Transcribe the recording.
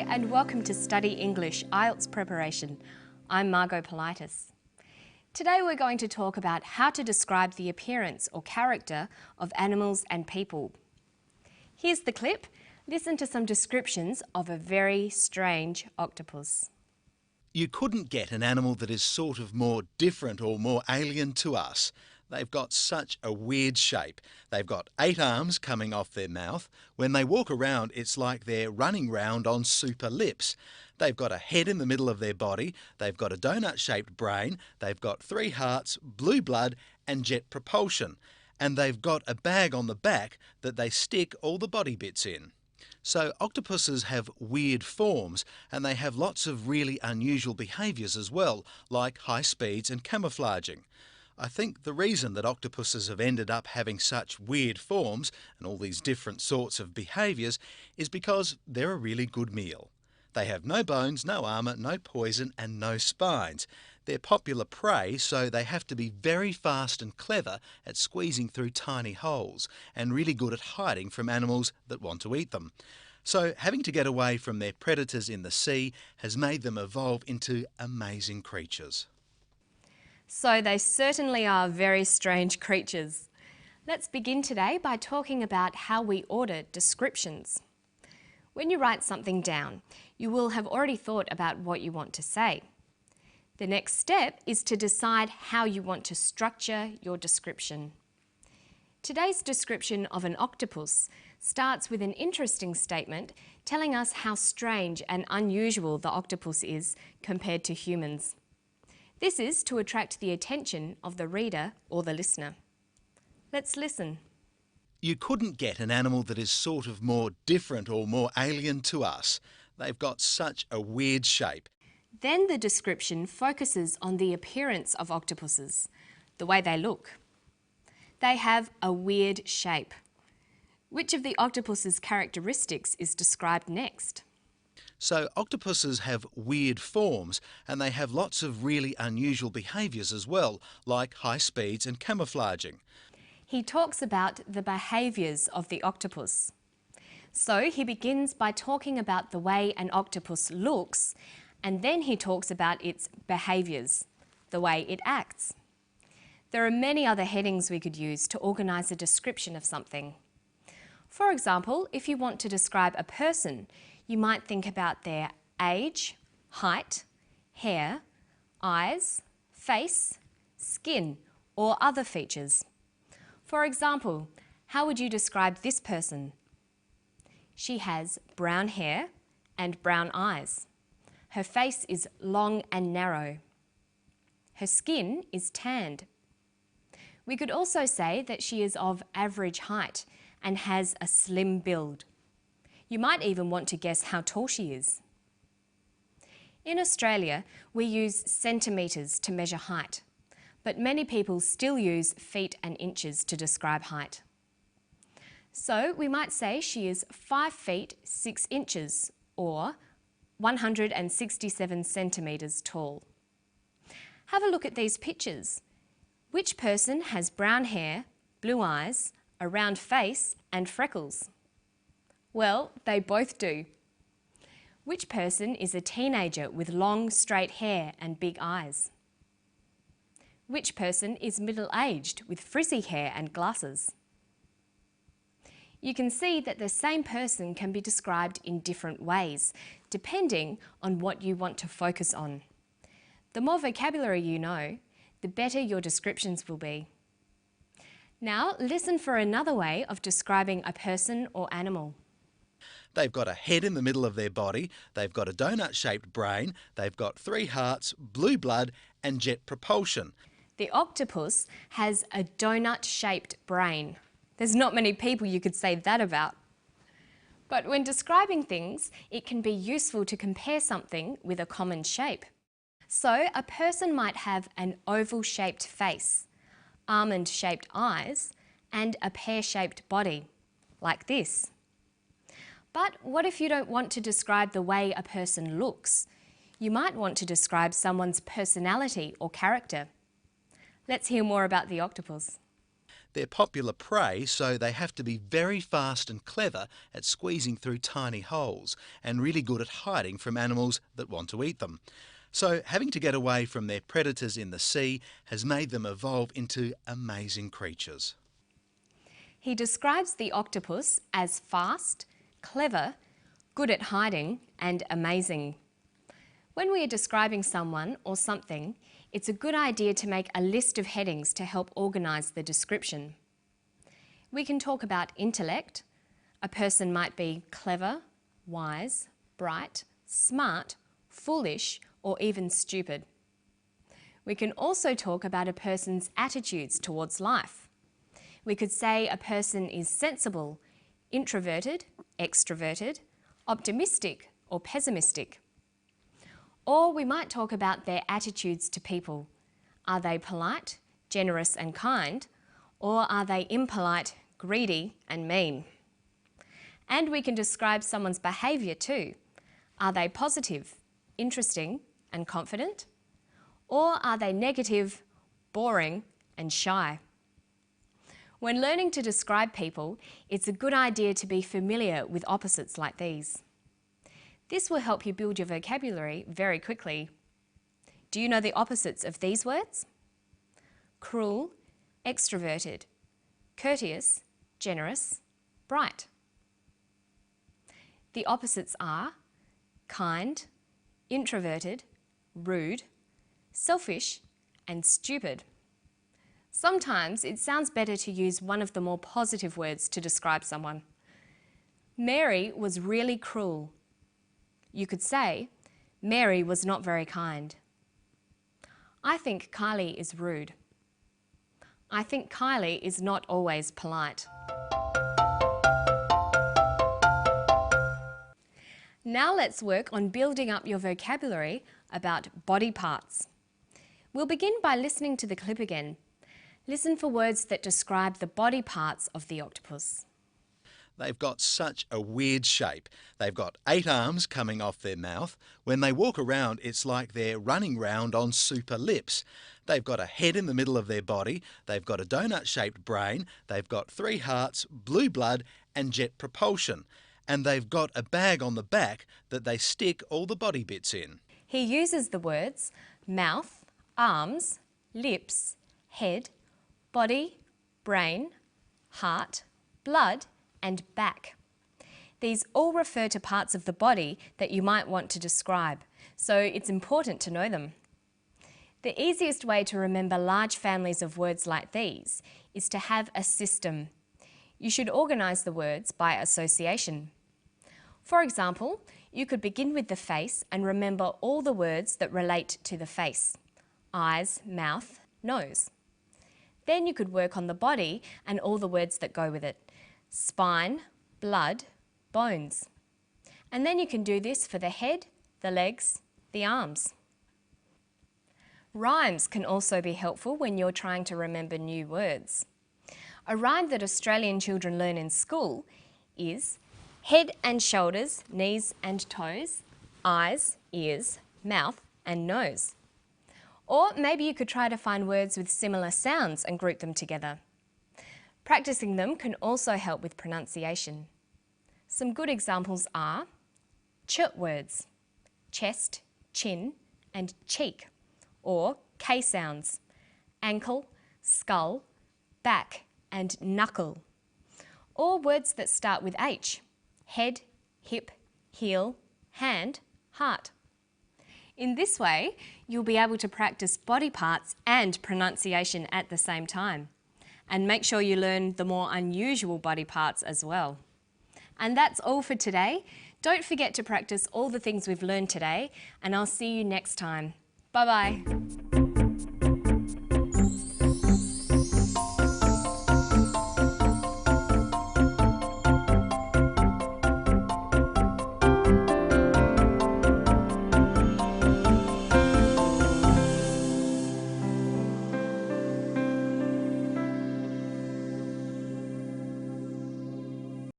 and welcome to Study English IELTS Preparation. I'm Margot Politis. Today we're going to talk about how to describe the appearance or character of animals and people. Here's the clip. Listen to some descriptions of a very strange octopus. You couldn't get an animal that is sort of more different or more alien to us. They've got such a weird shape. They've got 8 arms coming off their mouth. When they walk around, it's like they're running round on super lips. They've got a head in the middle of their body. They've got a donut-shaped brain. They've got 3 hearts, blue blood and jet propulsion. And they've got a bag on the back that they stick all the body bits in. So octopuses have weird forms, and they have lots of really unusual behaviours as well, like high speeds and camouflaging. I think the reason that octopuses have ended up having such weird forms and all these different sorts of behaviours is because they're a really good meal. They have no bones, no armour, no poison and no spines. They're popular prey, so they have to be very fast and clever at squeezing through tiny holes and really good at hiding from animals that want to eat them. So having to get away from their predators in the sea has made them evolve into amazing creatures. So they certainly are very strange creatures. Let's begin today by talking about how we order descriptions. When you write something down, you will have already thought about what you want to say. The next step is to decide how you want to structure your description. Today's description of an octopus starts with an interesting statement telling us how strange and unusual the octopus is compared to humans. This is to attract the attention of the reader or the listener. Let's listen. You couldn't get an animal that is sort of more different or more alien to us. They've got such a weird shape. Then the description focuses on the appearance of octopuses, the way they look. They have a weird shape. Which of the octopus's characteristics is described next? So octopuses have weird forms, and they have lots of really unusual behaviours as well, like high speeds and camouflaging. He talks about the behaviours of the octopus. So he begins by talking about the way an octopus looks, and then he talks about its behaviours, the way it acts. There are many other headings we could use to organise a description of something. For example, if you want to describe a person, you might think about their age, height, hair, eyes, face, skin, or other features. For example, how would you describe this person? She has brown hair and brown eyes. Her face is long and narrow. Her skin is tanned. We could also say that she is of average height and has a slim build. You might even want to guess how tall she is. In Australia, we use centimetres to measure height, but many people still use feet and inches to describe height. So we might say she is 5 feet 6 inches or 167 centimetres tall. Have a look at these pictures. Which person has brown hair, blue eyes, a round face and freckles? Well, they both do. Which person is a teenager with long, straight hair and big eyes? Which person is middle-aged with frizzy hair and glasses? You can see that the same person can be described in different ways, depending on what you want to focus on. The more vocabulary you know, the better your descriptions will be. Now, listen for another way of describing a person or animal. They've got a head in the middle of their body, they've got a donut-shaped brain, they've got 3 hearts, blue blood and jet propulsion. The octopus has a donut-shaped brain. There's not many people you could say that about. But when describing things, it can be useful to compare something with a common shape. So a person might have an oval-shaped face, almond-shaped eyes and a pear-shaped body, like this. But what if you don't want to describe the way a person looks? You might want to describe someone's personality or character. Let's hear more about the octopus. They're popular prey, so they have to be very fast and clever at squeezing through tiny holes and really good at hiding from animals that want to eat them. So having to get away from their predators in the sea has made them evolve into amazing creatures. He describes the octopus as fast, clever, good at hiding, and amazing. When we are describing someone or something, it's a good idea to make a list of headings to help organise the description. We can talk about intellect. A person might be clever, wise, bright, smart, foolish, or even stupid. We can also talk about a person's attitudes towards life. We could say a person is sensible, introverted, extroverted, optimistic, or pessimistic. Or we might talk about their attitudes to people. Are they polite, generous and kind, or are they impolite, greedy and mean? And we can describe someone's behaviour too. Are they positive, interesting and confident? Or are they negative, boring and shy? When learning to describe people, it's a good idea to be familiar with opposites like these. This will help you build your vocabulary very quickly. Do you know the opposites of these words? Cruel, extroverted, courteous, generous, bright. The opposites are kind, introverted, rude, selfish, and stupid. Sometimes it sounds better to use one of the more positive words to describe someone. Mary was really cruel. You could say, Mary was not very kind. I think Kylie is rude. I think Kylie is not always polite. Now let's work on building up your vocabulary about body parts. We'll begin by listening to the clip again. Listen for words that describe the body parts of the octopus. They've got such a weird shape. They've got 8 arms coming off their mouth. When they walk around, it's like they're running round on super lips. They've got a head in the middle of their body. They've got a donut-shaped brain. They've got 3 hearts, blue blood and jet propulsion. And they've got a bag on the back that they stick all the body bits in. He uses the words mouth, arms, lips, head, body, brain, heart, blood and back. These all refer to parts of the body that you might want to describe, so it's important to know them. The easiest way to remember large families of words like these is to have a system. You should organise the words by association. For example, you could begin with the face and remember all the words that relate to the face: eyes, mouth, nose. Then you could work on the body and all the words that go with it: spine, blood, bones. And then you can do this for the head, the legs, the arms. Rhymes can also be helpful when you're trying to remember new words. A rhyme that Australian children learn in school is head and shoulders, knees and toes, eyes, ears, mouth and nose. Or maybe you could try to find words with similar sounds and group them together. Practicing them can also help with pronunciation. Some good examples are ch words: chest, chin and cheek, or K sounds: ankle, skull, back and knuckle. Or words that start with H: head, hip, heel, hand, heart. In this way, you'll be able to practice body parts and pronunciation at the same time. And make sure you learn the more unusual body parts as well. And that's all for today. Don't forget to practice all the things we've learned today, and I'll see you next time. Bye-bye.